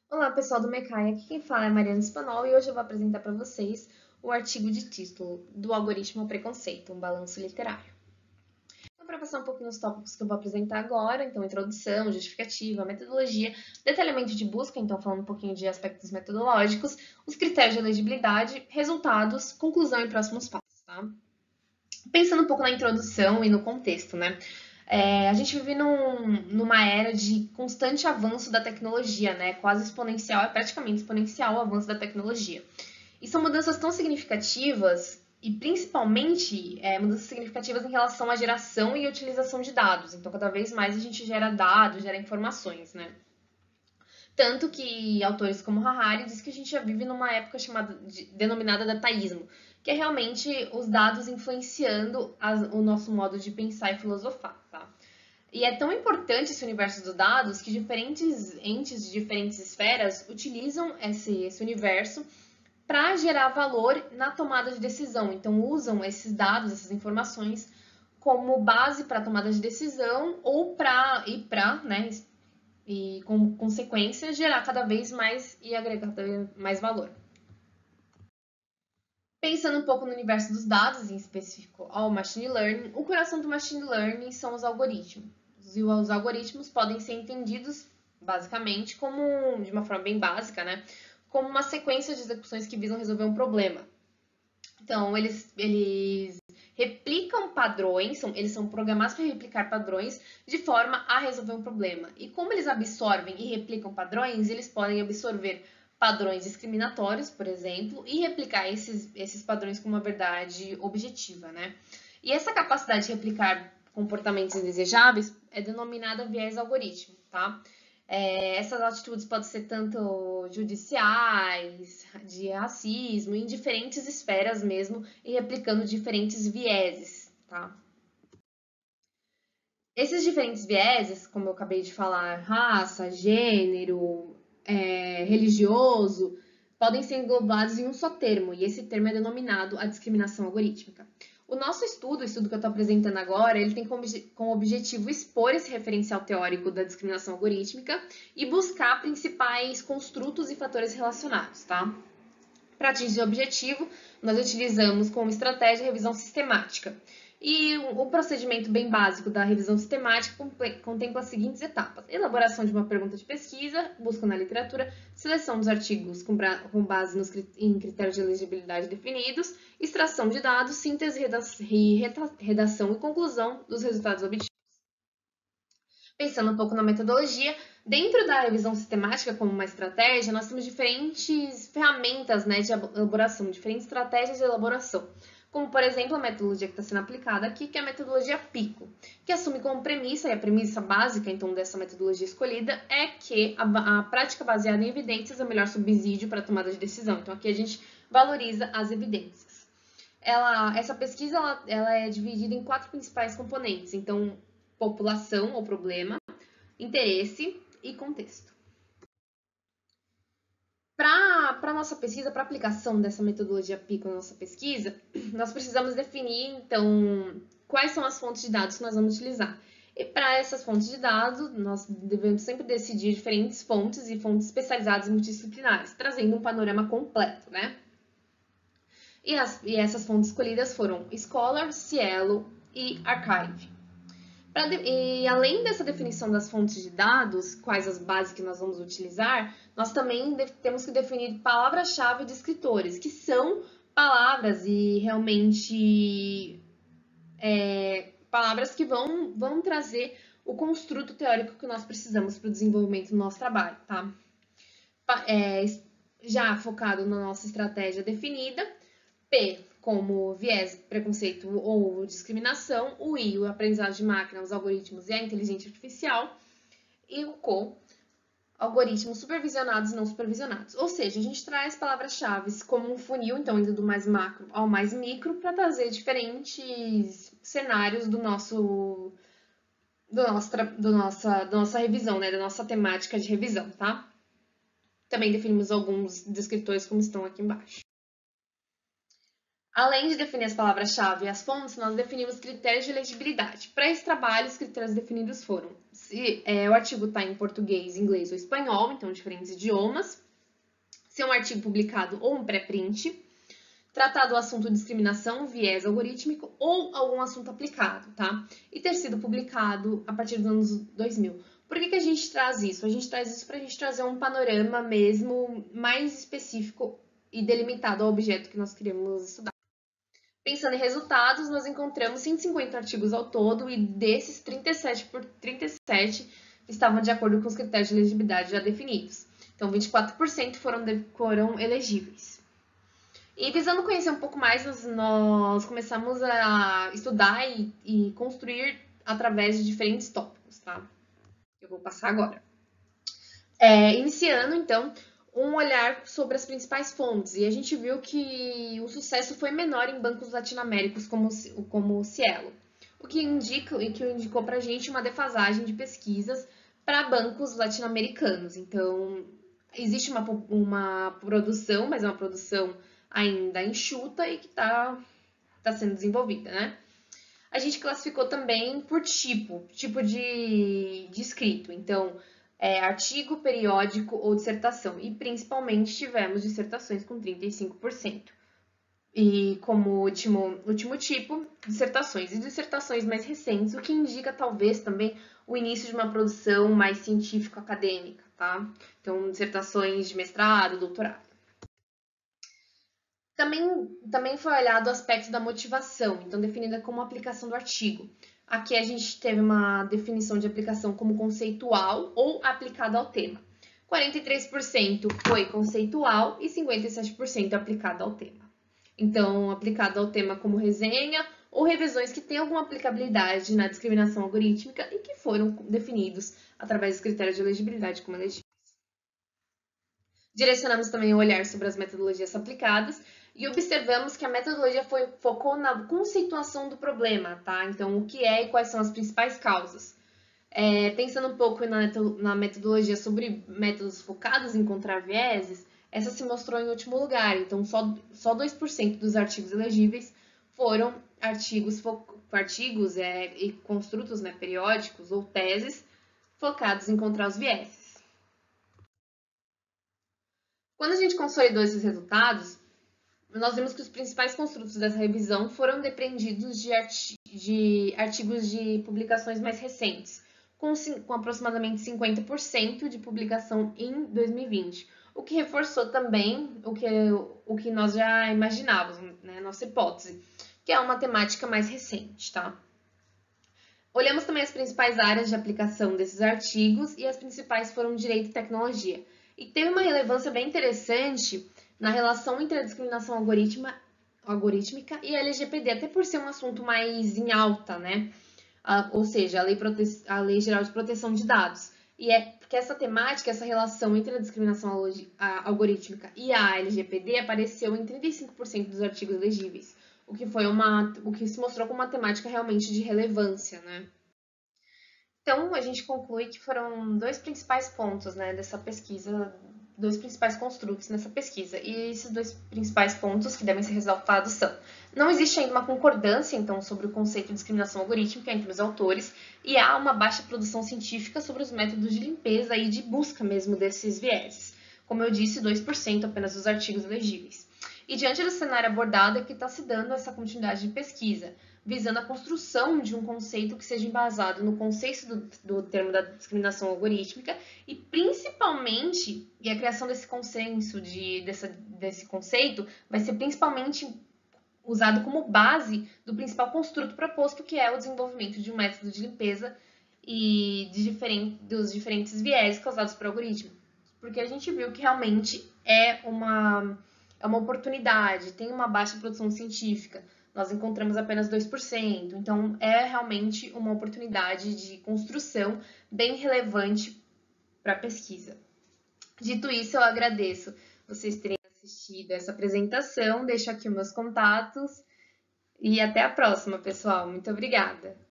Olá, pessoal do Mecai, aqui quem fala é Mariana Spanol e hoje eu vou apresentar para vocês o artigo de título do Algoritmo ao Preconceito, um balanço literário. Então, para passar um pouquinho os tópicos que eu vou apresentar agora, então introdução, justificativa, metodologia, detalhamento de busca, então falando um pouquinho de aspectos metodológicos, os critérios de elegibilidade, resultados, conclusão e próximos passos, tá? Pensando um pouco na introdução e no contexto, né? A gente vive numa era de constante avanço da tecnologia, né? Quase exponencial, é praticamente exponencial o avanço da tecnologia. E são mudanças tão significativas e principalmente mudanças significativas em relação à geração e utilização de dados. Então, cada vez mais a gente gera dados, gera informações, né? Tanto que autores como Harari diz que a gente já vive numa época denominada dataísmo, que é realmente os dados influenciando o nosso modo de pensar e filosofar, tá? E é tão importante esse universo dos dados que diferentes entes de diferentes esferas utilizam esse universo para gerar valor na tomada de decisão. Então, usam esses dados, essas informações, como base para tomada de decisão ou né, e com consequência gerar cada vez mais e agregar cada vez mais valor. Pensando um pouco no universo dos dados, em específico ao machine learning, o coração do machine learning são os algoritmos. E os algoritmos podem ser entendidos basicamente como, de uma forma bem básica, né, como uma sequência de execuções que visam resolver um problema. Então, eles replicam padrões, eles são programados para replicar padrões de forma a resolver um problema. E como eles absorvem e replicam padrões, eles podem absorver padrões discriminatórios, por exemplo, e replicar esses padrões com uma verdade objetiva, né? E essa capacidade de replicar comportamentos indesejáveis é denominada viés algoritmo, tá? Essas atitudes podem ser tanto judiciais, de racismo, em diferentes esferas mesmo, e replicando diferentes vieses, tá? Esses diferentes vieses, como eu acabei de falar, raça, gênero, religioso, podem ser englobados em um só termo, e esse termo é denominado a discriminação algorítmica. O nosso estudo, o estudo que eu estou apresentando agora, ele tem como objetivo expor esse referencial teórico da discriminação algorítmica e buscar principais construtos e fatores relacionados, tá? Para atingir o objetivo, nós utilizamos como estratégia a revisão sistemática. E o procedimento bem básico da revisão sistemática contempla as seguintes etapas: elaboração de uma pergunta de pesquisa, busca na literatura, seleção dos artigos com base em critérios de elegibilidade definidos, extração de dados, síntese, redação e conclusão dos resultados obtidos. Pensando um pouco na metodologia, dentro da revisão sistemática como uma estratégia, nós temos diferentes ferramentas, né, de elaboração, diferentes estratégias de elaboração. Como, por exemplo, a metodologia que está sendo aplicada aqui, que é a metodologia PICO, que assume como premissa, e a premissa básica, então, dessa metodologia escolhida, é que a prática baseada em evidências é o melhor subsídio para a tomada de decisão. Então, aqui a gente valoriza as evidências. Essa pesquisa ela é dividida em 4 principais componentes. Então, população ou problema, interesse e contexto. Para a nossa pesquisa, para a aplicação dessa metodologia PICO na nossa pesquisa, nós precisamos definir, então, quais são as fontes de dados que nós vamos utilizar. E para essas fontes de dados, nós devemos sempre decidir diferentes fontes e fontes especializadas e multidisciplinares, trazendo um panorama completo, né? E essas fontes escolhidas foram Scholar, Cielo e Archive. E além dessa definição das fontes de dados, quais as bases que nós vamos utilizar, nós também temos que definir palavras-chave de escritores, que são palavras e realmente palavras que vão trazer o construto teórico que nós precisamos para o desenvolvimento do nosso trabalho, tá? Já focado na nossa estratégia definida, P como viés, preconceito ou discriminação, o I, o aprendizado de máquina, os algoritmos e a inteligência artificial, e o CO, algoritmos supervisionados e não supervisionados. Ou seja, a gente traz palavras-chave como um funil, então indo do mais macro ao mais micro, para trazer diferentes cenários da nossa revisão, né, da nossa temática de revisão, tá? Também definimos alguns descritores como estão aqui embaixo. Além de definir as palavras-chave e as fontes, nós definimos critérios de legibilidade. Para esse trabalho, os critérios definidos foram se o artigo está em português, inglês ou espanhol, então diferentes idiomas, se é um artigo publicado ou um pré-print, tratar do assunto discriminação, viés algorítmico ou algum assunto aplicado, tá? E ter sido publicado a partir dos anos 2000. Por que a gente traz isso? A gente traz isso para a gente trazer um panorama mesmo mais específico e delimitado ao objeto que nós queremos estudar. Pensando em resultados, nós encontramos 150 artigos ao todo e desses 37 por 37 estavam de acordo com os critérios de elegibilidade já definidos. Então, 24% foram elegíveis. E visando conhecer um pouco mais, nós começamos a estudar e construir através de diferentes tópicos, tá? Eu vou passar agora. Iniciando, então, um olhar sobre as principais fontes. E a gente viu que o sucesso foi menor em bancos latino-américos como o Cielo, o que indicou para a gente uma defasagem de pesquisas para bancos latino-americanos. Então, existe uma produção, mas é uma produção ainda enxuta e que está sendo desenvolvida, né? A gente classificou também por tipo de escrito. Então, artigo, periódico ou dissertação. E principalmente tivemos dissertações com 35%. E como último tipo, dissertações. E dissertações mais recentes, o que indica talvez também o início de uma produção mais científico-acadêmica, tá? Então, dissertações de mestrado, doutorado. Também foi olhado o aspecto da motivação, então definida como aplicação do artigo. Aqui a gente teve uma definição de aplicação como conceitual ou aplicada ao tema. 43% foi conceitual e 57% aplicado ao tema. Então, aplicado ao tema como resenha ou revisões que têm alguma aplicabilidade na discriminação algorítmica e que foram definidos através dos critérios de elegibilidade como elegíveis. Direcionamos também o olhar sobre as metodologias aplicadas e observamos que a metodologia focou na conceituação do problema, tá? Então, o que é e quais são as principais causas. Pensando um pouco na metodologia sobre métodos focados em encontrar vieses, essa se mostrou em último lugar. Então, só 2% dos artigos elegíveis foram artigos e construtos, né, periódicos ou teses focados em encontrar os vieses. Quando a gente consolidou esses resultados, nós vimos que os principais construtos dessa revisão foram depreendidos de artigos de publicações mais recentes, com aproximadamente 50% de publicação em 2020, o que reforçou também o que nós já imaginávamos, né, nossa hipótese, que é uma temática mais recente, tá? Olhamos também as principais áreas de aplicação desses artigos e as principais foram direito e tecnologia. E teve uma relevância bem interessante na relação entre a discriminação algorítmica e a LGPD, até por ser um assunto mais em alta, né? Ou seja, a Lei Geral de Proteção de Dados. E porque essa temática, essa relação entre a discriminação algorítmica e a LGPD apareceu em 35% dos artigos elegíveis, o que se mostrou como uma temática realmente de relevância, né? Então, a gente conclui que foram dois principais pontos, né, dessa pesquisa, dois principais construtos nessa pesquisa. E esses dois principais pontos que devem ser ressaltados são: não existe ainda uma concordância, então, sobre o conceito de discriminação algorítmica entre os autores, e há uma baixa produção científica sobre os métodos de limpeza e de busca mesmo desses vieses. Como eu disse, 2% apenas dos artigos elegíveis. E diante do cenário abordado é que está se dando essa continuidade de pesquisa, visando a construção de um conceito que seja embasado no conceito do termo da discriminação algorítmica e principalmente, e a criação desse consenso, desse conceito, vai ser principalmente usado como base do principal construto proposto, que é o desenvolvimento de um método de limpeza e dos diferentes viés causados por algoritmo. Porque a gente viu que realmente é uma oportunidade, tem uma baixa produção científica, nós encontramos apenas 2%, então é realmente uma oportunidade de construção bem relevante para a pesquisa. Dito isso, eu agradeço vocês terem assistido essa apresentação, deixo aqui meus contatos e até a próxima, pessoal. Muito obrigada!